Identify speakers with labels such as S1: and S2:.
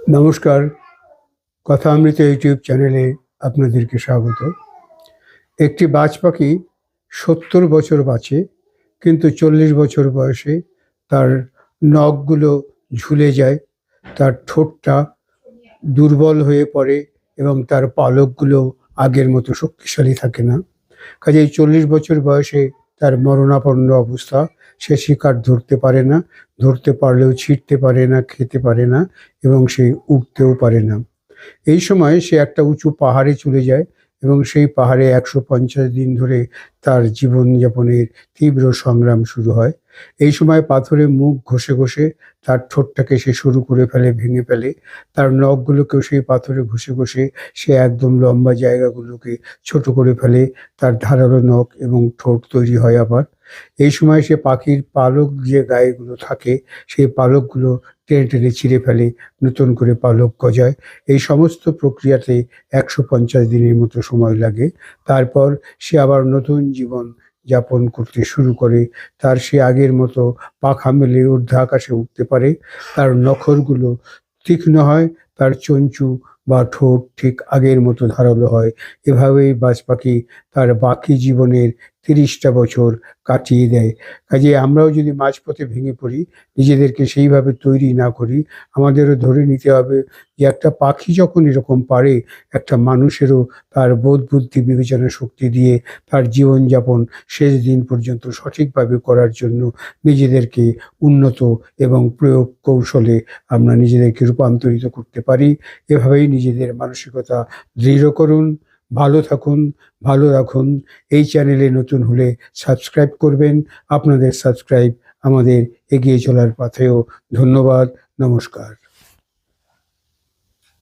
S1: নমস্কার, কথা অমৃত ইউটিউব চ্যানেলে আপনাদেরকে স্বাগত। একটি বাজ পাখি ৭০ বছর বাঁচে, কিন্তু ৪০ বছর বয়সে তার নখগুলো ঝুলে যায়, তার ঠোঁটটা দুর্বল হয়ে পড়ে এবং তার পালকগুলো আগের মতো শক্তিশালী থাকে না। কাজেই ৪০ বছর বয়সে তার মরণাপন্ন অবস্থা। সে শিকার ধরতে পারে না, ধরতে পারলেও ছিঁড়তে পারে না, খেতে পারে না এবং সে উঠতেও পারে না। এই সময় সে একটা উঁচু পাহাড়ে চলে যায় এবং সেই পাহাড়ে ১৫০ দিন ধরে তার জীবনযাপনের তীব্র সংগ্রাম শুরু হয়। এই সময় পাথরে মুখ ঘষে ঘষে তার ঠোঁটটাকে সে শুরু করে ফেলে, ভেঙে ফেলে। তার নখগুলোকেও সেই পাথরে ঘষে ঘষে সে একদম লম্বা জায়গাগুলোকে ছোট করে ফেলে। তার ধারালো নখ এবং ঠোঁট তৈরি হয় আবার। এই সময় সে পাখির পালক যে গায়েগুলো থাকে সেই পালকগুলো টেনে টেনে ছিঁড়ে ফেলে, নতুন করে পালক গজায়। এই সমস্ত প্রক্রিয়াতে ১৫০ দিনের মতো সময় লাগে। তারপর সে আবার নতুন জীবন যাপন করতে শুরু করে। সে আগের মতো পাখা মেলে ঊর্ধ্ব আকাশে উঠতে পারে। তার নখরগুলো তীক্ষ্ণ হয়, তার চঞ্চু বা ঠোঁট ঠিক আগের মতো ধারালো হয়। এভাবেই বাজ পাখি তার বাকি জীবনের ৩০টা বছর কাটিয়ে দেয়। কাজেই আমরাও যদি মাঝপথে ভেঙে পড়ি, নিজেদেরকে সেইভাবে তৈরি না করি, আমাদেরও ধরে নিতে হবে যে একটা পাখি যখন এরকম পারে, একটা মানুষেরও তার বোধ বুদ্ধি বিবেচনা শক্তি দিয়ে তার জীবনযাপন শেষ দিন পর্যন্ত সঠিকভাবে করার জন্য নিজেদেরকে উন্নত এবং প্রয়োগ কৌশলে আমরা নিজেদেরকে রূপান্তরিত করতে পারি। এভাবেই নিজেদের মানসিকতা দৃঢ় করুন। ভালো থাকুন, ভালো রাখুন। এই চ্যানেলে নতুন হলে সাবস্ক্রাইব করবেন। আপনাদের সাবস্ক্রাইব আমাদের এগিয়ে চলার পথেও। ধন্যবাদ। নমস্কার।